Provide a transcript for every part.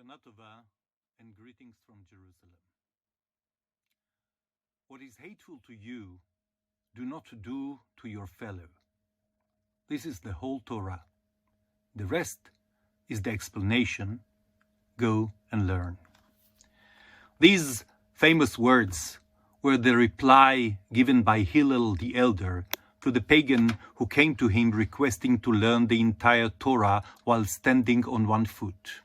Shana Tova and greetings from Jerusalem. What is hateful to you, do not do to your fellow. This is the whole Torah. The rest is the explanation. Go and learn. These famous words were the reply given by Hillel the elder to the pagan who came to him requesting to learn the entire Torah while standing on one foot.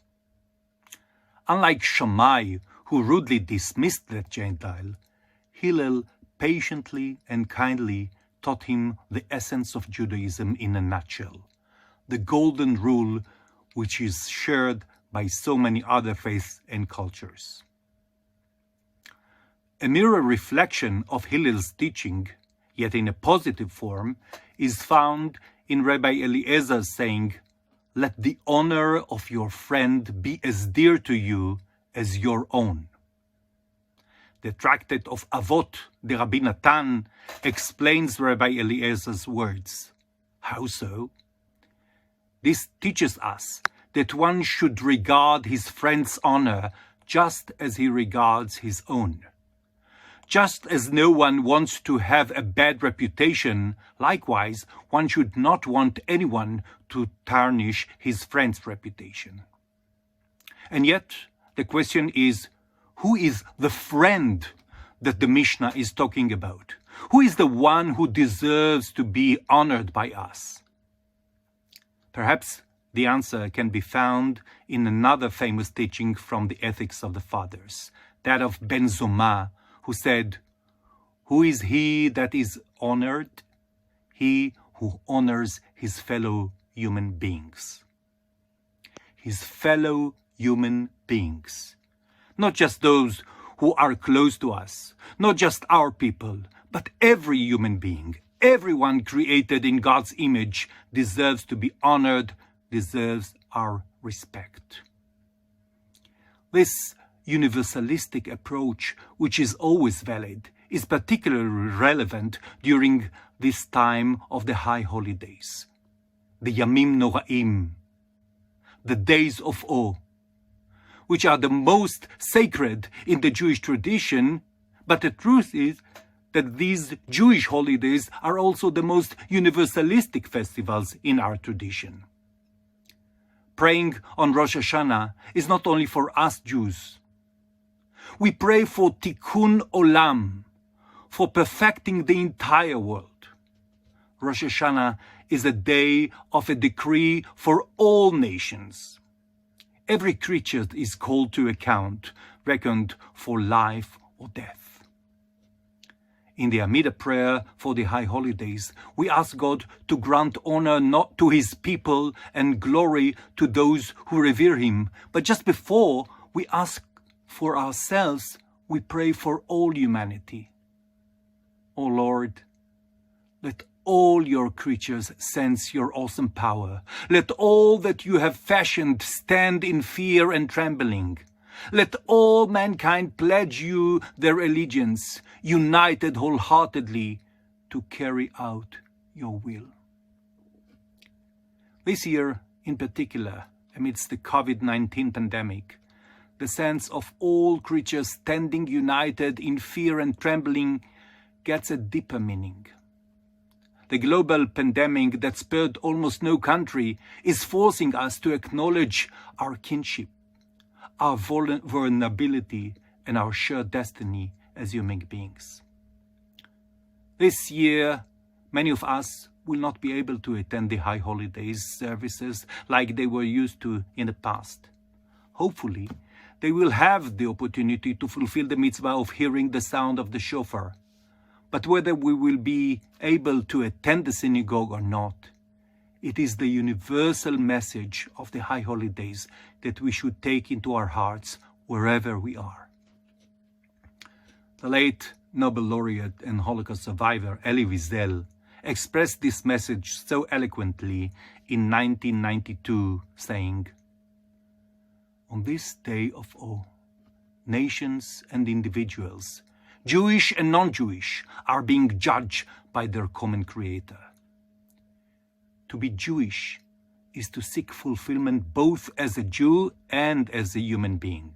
Unlike Shammai, who rudely dismissed that Gentile, Hillel patiently and kindly taught him the essence of Judaism in a nutshell, the golden rule which is shared by so many other faiths and cultures. A mirror reflection of Hillel's teaching, yet in a positive form, is found in Rabbi Eliezer's saying, "Let the honor of your friend be as dear to you as your own." The tractate of Avot, the Rabbi Natan, explains Rabbi Eliezer's words. How so? This teaches us that one should regard his friend's honor just as he regards his own. Just as no one wants to have a bad reputation, likewise, one should not want anyone to tarnish his friend's reputation. And yet, the question is, who is the friend that the Mishnah is talking about? Who is the one who deserves to be honored by us? Perhaps the answer can be found in another famous teaching from the Ethics of the Fathers, that of Ben Zoma, who said, "Who is he that is honored? He who honors his fellow human beings." His fellow human beings. Not just those who are close to us, not just our people, but every human being, everyone created in God's image deserves to be honored, deserves our respect. This universalistic approach, which is always valid, is particularly relevant during this time of the high holidays, the Yamim Noraim, the days of awe, which are the most sacred in the Jewish tradition, but the truth is that these Jewish holidays are also the most universalistic festivals in our tradition. Praying on Rosh Hashanah is not only for us Jews. We pray for tikkun olam, for perfecting the entire world. Rosh Hashanah is a day of a decree for all nations. Every creature is called to account, reckoned for life or death. In the Amidah prayer for the high holidays, we ask God to grant honor not to his people and glory to those who revere him. But just before we ask for ourselves, we pray for all humanity. O Lord, let all your creatures sense your awesome power. Let all that you have fashioned stand in fear and trembling. Let all mankind pledge you their allegiance, united wholeheartedly to carry out your will. This year, in particular, amidst the COVID-19 pandemic, the sense of all creatures standing united in fear and trembling gets a deeper meaning. The global pandemic that spared almost no country is forcing us to acknowledge our kinship, our vulnerability, and our shared destiny as human beings. This year, many of us will not be able to attend the high holidays services like they were used to in the past. Hopefully, they will have the opportunity to fulfill the mitzvah of hearing the sound of the shofar. But whether we will be able to attend the synagogue or not, it is the universal message of the high holidays that we should take into our hearts wherever we are. The late Nobel laureate and Holocaust survivor Elie Wiesel expressed this message so eloquently in 1992, saying, "On this day of awe, nations and individuals, Jewish and non-Jewish, are being judged by their common creator. To be Jewish is to seek fulfillment both as a Jew and as a human being.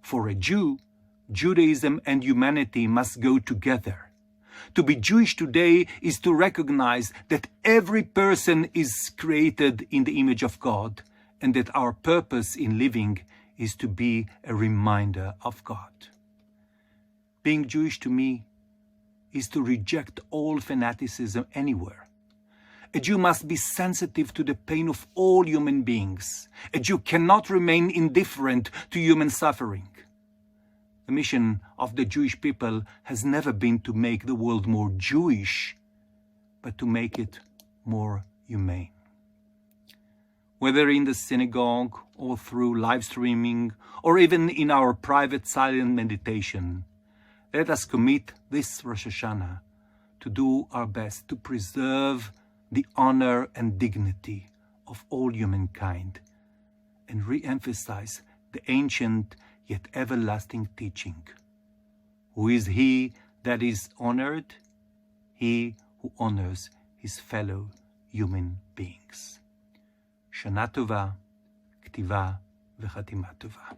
For a Jew, Judaism and humanity must go together. To be Jewish today is to recognize that every person is created in the image of God, and that our purpose in living is to be a reminder of God. Being Jewish to me is to reject all fanaticism anywhere. A Jew must be sensitive to the pain of all human beings. A Jew cannot remain indifferent to human suffering. The mission of the Jewish people has never been to make the world more Jewish, but to make it more humane. Whether in the synagogue or through live streaming or even in our private silent meditation, let us commit this Rosh Hashanah to do our best to preserve the honor and dignity of all humankind and re-emphasize the ancient yet everlasting teaching. Who is he that is honored? He who honors his fellow human beings. Shana Tova, Ktiva v'Chatima Tova.